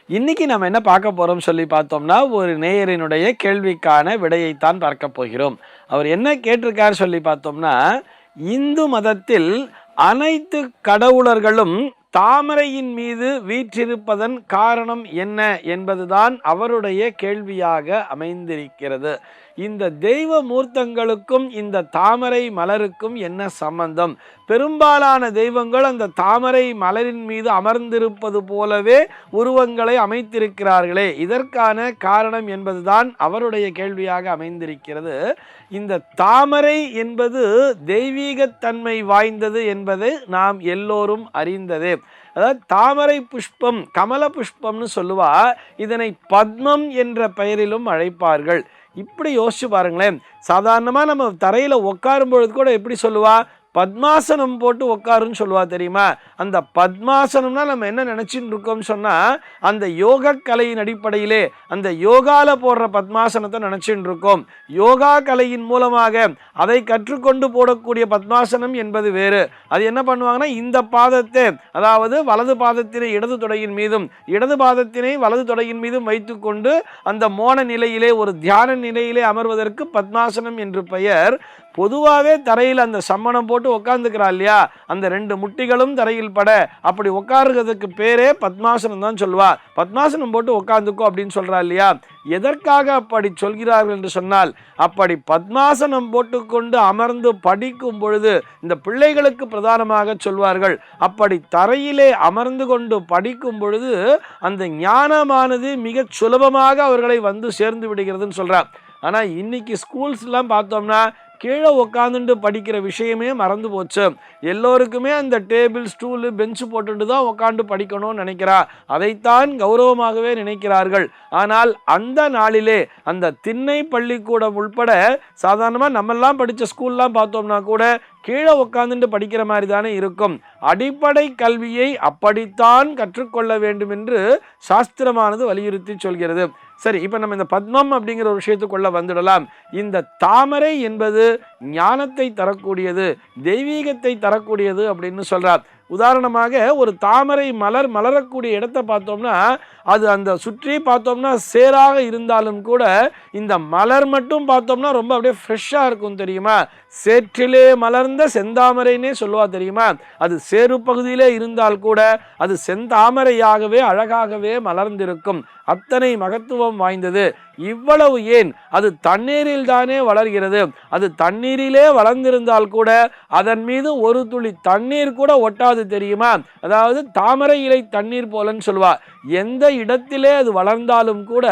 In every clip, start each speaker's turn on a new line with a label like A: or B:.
A: இன்னைக்கு நம்ம என்ன பார்க்க போறோம் சொல்லி பார்த்தோம்னா, ஒரு நேயரினுடைய கேள்விக்கான விடையைத்தான் பார்க்க போகிறோம். அவர் என்ன கேட்டிருக்கார் சொல்லி பார்த்தோம்னா, இந்து மதத்தில் அனைத்து கடவுளர்களும் தாமரையின் மீது வீற்றிருப்பதன் காரணம் என்ன என்பதுதான் அவருடைய கேள்வியாக அமைந்திருக்கிறது. இந்த தெய்வ மூர்த்தங்களுக்கும் இந்த தாமரை மலருக்கும் என்ன சம்பந்தம்? பெரும்பாலான தெய்வங்கள் அந்த தாமரை மலரின் மீது அமர்ந்திருப்பது போலவே உருவங்களை அமைத்திருக்கிறார்களே, இதற்கான காரணம் என்பதுதான் அவருடைய கேள்வியாக அமைந்திருக்கிறது. இந்த தாமரை என்பது தெய்வீகத்தன்மை வாய்ந்தது என்பது நாம் எல்லோரும் அறிந்ததே. அதாவது தாமரை புஷ்பம், கமல புஷ்பம்னு சொல்லுவா. இதனை பத்மம் என்ற பெயரிலும் அழைப்பார்கள். இப்படி யோசிச்சு பாருங்களேன். சாதாரணமாக நம்ம தரையில் உட்காரும் பொழுது கூட எப்படி சொல்லுவா? பத்மாசனம் போட்டு உட்காருன்னு சொல்லுவா தெரியுமா? அந்த பத்மாசனம்னா நம்ம என்ன நினச்சின்னு இருக்கோம்னு சொன்னால், அந்த யோக கலையின் அடிப்படையிலே அந்த யோகால போடுற பத்மாசனத்தை நினச்சின்னு இருக்கோம். யோகா கலையின் மூலமாக அதை கற்றுக்கொண்டு போடக்கூடிய பத்மாசனம் என்பது வேறு. அது என்ன பண்ணுவாங்கன்னா, இந்த பாதத்தை, அதாவது வலது பாதத்தினை இடது தொடையின் மீதும் இடது பாதத்தினை வலது தொடையின் மீதும் வைத்துக்கொண்டு அந்த மோன நிலையிலே, ஒரு தியான நிலையிலே அமர்வதற்கு பத்மாசனம் என்று பெயர். பொதுவாகவே தரையில் அந்த சம்மணம் போட்டு உட்காந்துக்கிறா இல்லையா, அந்த ரெண்டு முட்டிகளும் தரையில் பட அப்படி உட்காருறதுக்கு பேரே பத்மாசனம் தான் சொல்லுவா. பத்மாசனம் போட்டு உட்காந்துக்கோ அப்படின்னு சொல்றா இல்லையா. எதற்காக அப்படி சொல்கிறார்கள் என்று சொன்னால், அப்படி பத்மாசனம் போட்டுக்கொண்டு அமர்ந்து படிக்கும் பொழுது இந்த பிள்ளைகளுக்கு பிரதானமாக சொல்வார்கள், அப்படி தரையிலே அமர்ந்து கொண்டு படிக்கும் பொழுது அந்த ஞானமானது மிக சுலபமாக அவர்களை வந்து சேர்ந்து விடுகிறதுன்னு சொல்றார். ஆனால் இன்னைக்கு ஸ்கூல்ஸ்லாம் பார்த்தோம்னா கீழே உட்காந்துட்டு படிக்கிற விஷயமே மறந்து போச்சு. எல்லோருக்குமே அந்த டேபிள், ஸ்டூலு, பெஞ்சு போட்டுட்டு தான் உட்காந்து படிக்கணும்னு நினைக்கிறா. அதைத்தான் கௌரவமாகவே நினைக்கிறார்கள். ஆனால் அந்த நாளிலே அந்த திண்ணை பள்ளிக்கூடம் உள்பட சாதாரணமாக நம்மெல்லாம் படித்த ஸ்கூல்லாம் பார்த்தோம்னா கூட கீழே உட்காந்துட்டு படிக்கிற மாதிரி தானே இருக்கும். அடிப்படை கல்வியை அப்படித்தான் கற்றுக்கொள்ள வேண்டும் என்று சாஸ்திரமானது வலியுறுத்தி சொல்கிறது. சரி, இப்போ நம்ம இந்த பத்மம் அப்படிங்கிற ஒரு விஷயத்துக்குள்ள வந்துடலாம். இந்த தாமரை என்பது ஞானத்தை தரக்கூடியது, தெய்வீகத்தை தரக்கூடியது அப்படின்னு சொல்றார். உதாரணமாக ஒரு தாமரை மலர் மலரக்கூடிய இடத்தை பார்த்தோம்னா, அது அந்த சுற்றி பார்த்தோம்னா சேராக இருந்தாலும் கூட இந்த மலர் மட்டும் பார்த்தோம்னா ரொம்ப அப்படியே ஃப்ரெஷ்ஷாக இருக்கும் தெரியுமா. சேற்றிலே மலர்ந்த செந்தாமரைன்னே சொல்லுவா தெரியுமா. அது சேரு பகுதியிலே இருந்தால் கூட அது செந்தாமரையாகவே அழகாகவே மலர்ந்திருக்கும். அத்தனை மகத்துவம் வாய்ந்தது. இவ்வளவு ஏன், அது தண்ணீரில் தானே வளர்கிறது. அது தண்ணீரிலே வளர்ந்திருந்தால் கூட அதன் மீது ஒரு துளி தண்ணீர் கூட ஒட்டாது தெரியுமா. அதாவது தாமரை இலை தண்ணீர் போலன்னு சொல்லுவா. எந்த இடத்திலே அது வளர்ந்தாலும் கூட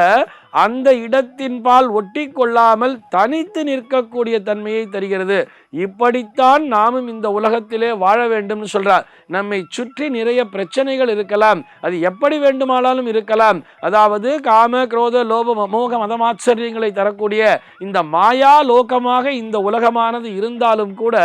A: அந்த இடத்தின் பால் ஒட்டி கொள்ளாமல் தனித்து நிற்கக்கூடிய தன்மையை தருகிறது. இப்படித்தான் நாமும் இந்த உலகத்திலே வாழ வேண்டும்னு சொல்றார். நம்மை சுற்றி நிறைய பிரச்சனைகள் இருக்கலாம், அது எப்படி வேண்டுமானாலும் இருக்கலாம். அதாவது காம, குரோத, லோப, மோக, மதமாச்சரியங்களை தரக்கூடிய இந்த மாயா லோகமாக இந்த உலகமானது இருந்தாலும் கூட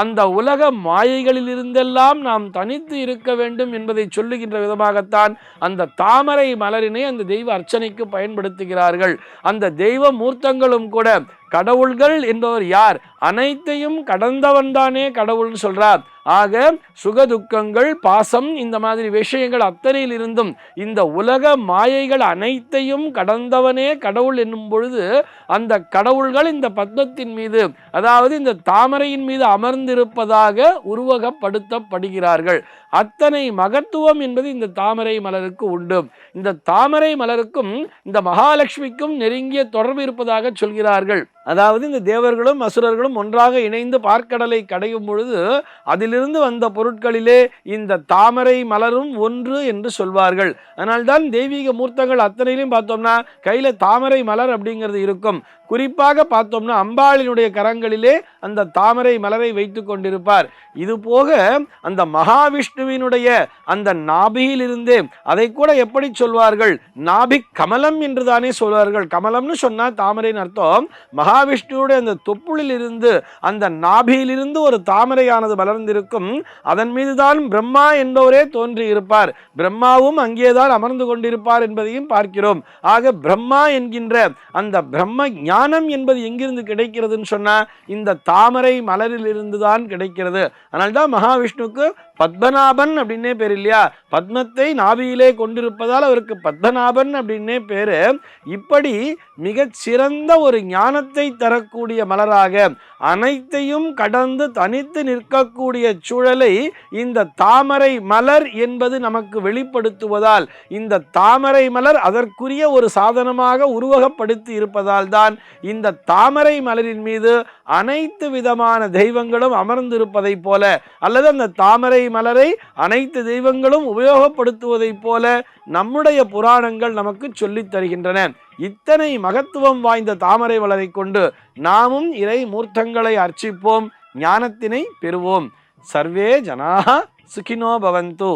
A: அந்த உலக மாயைகளில் இருந்தெல்லாம் நாம் தனித்து இருக்க வேண்டும் என்பதை சொல்லுகின்ற விதமாகத்தான் அந்த தாமரை மலரினை அந்த தெய்வ அர்ச்சனைக்கு பயன்படுத்துகிறார்கள். அந்த தெய்வ மூர்த்தங்களும் கூட கடவுள்கள் என்பவர் யார்? அனைத்தையும் கடந்தவன் தானே கடவுள்னு சொல்றார். ஆக சுகதுக்கங்கள், பாசம், இந்த மாதிரி விஷயங்கள் அத்தனையில் இருந்தும் இந்த உலக மாயைகள் அனைத்தையும் கடந்தவனே கடவுள் என்னும் பொழுது அந்த கடவுள்கள் இந்த பத்மத்தின் மீது, அதாவது இந்த தாமரையின் மீது அமர்ந்திருப்பதாக உருவகப்படுத்தப்படுகிறார்கள். அத்தனை மகத்துவம் என்பது இந்த தாமரை மலருக்கு உண்டு. இந்த தாமரை மலருக்கும் இந்த மகாலட்சுமிக்கும் நெருங்கிய தொடர்பு இருப்பதாக சொல்கிறார்கள். அதாவது இந்த தேவர்களும் அசுரர்களும் ஒன்றாக இணைந்து பார்க்கடலை கடையும் பொழுது அதிலிருந்து வந்த பொருட்களிலே இந்த தாமரை மலரும் ஒன்று என்று சொல்வார்கள். அதனால்தான் தெய்வீக மூர்த்தங்கள் அத்தனையிலும் பார்த்தோம்னா கையில தாமரை மலர் அப்படிங்கிறது இருக்கும். குறிப்பாக பார்த்தோம்னா அம்பாளினுடைய கரங்களிலே அந்த தாமரை மலரை வைத்து கொண்டிருப்பார். இது போக அந்த மகாவிஷ்ணுவினுடைய அந்த நாபியிலிருந்தே, அதை கூட எப்படி சொல்வார்கள், நாபிக் கமலம் என்று தானே சொல்வார்கள். கமலம்னு சொன்னா தாமரைன்னு அர்த்தம். மகாவிஷ்ணுவுடைய அந்த தொப்புளிலிருந்து, அந்த நாபியிலிருந்து ஒரு தாமரையானது வளர்ந்திருக்கும். அதன் மீதுதான் பிரம்மா என்பவரே தோன்றி இருப்பார். பிரம்மாவும் அங்கேதான் அமர்ந்து கொண்டிருப்பார் என்பதையும் பார்க்கிறோம். ஆக பிரம்மா என்கின்ற அந்த பிரம்ம ஞானம் என்பது எங்கிருந்து கிடைக்கிறதுன்னு சொன்னா இந்த தாமரை மலரில் இருந்துதான் கிடைக்கிறது. அதனால்தான் மகாவிஷ்ணுக்கு பத்மநாபன் அப்படின்னே பேர் இல்லையா? பத்மத்தை நாபியிலே கொண்டிருப்பதால் அவருக்கு பத்மநாபன் அப்படின்னே பேரு. இப்படி மிகச் சிறந்த ஒரு ஞானத்தை தரக்கூடிய மலராக, அனைத்தையும் கடந்து தனித்து நிற்கக்கூடிய சூழலை இந்த தாமரை மலர் என்பது நமக்கு வெளிப்படுத்துவதால், இந்த தாமரை மலர் அதற்குரிய ஒரு சாதனமாக உருவகப்படுத்தி இருப்பதால் தான் இந்த தாமரை மலரின் மீது அனைத்து விதமான தெய்வங்களும் அமர்ந்திருப்பதை போல, அல்லது அந்த தாமரை மலரை அனைத்து தெய்வங்களும் உபயோகப்படுத்துவதைப் போல நம்முடைய புராணங்கள் நமக்கு சொல்லித் தருகின்றன. இத்தனை மகத்துவம் வாய்ந்த தாமரை மலரை கொண்டு நாமும் இறை மூர்த்தங்களை அர்ச்சிப்போம், ஞானத்தினை பெறுவோம். சர்வே ஜனாஹ சுகினோ பவந்து.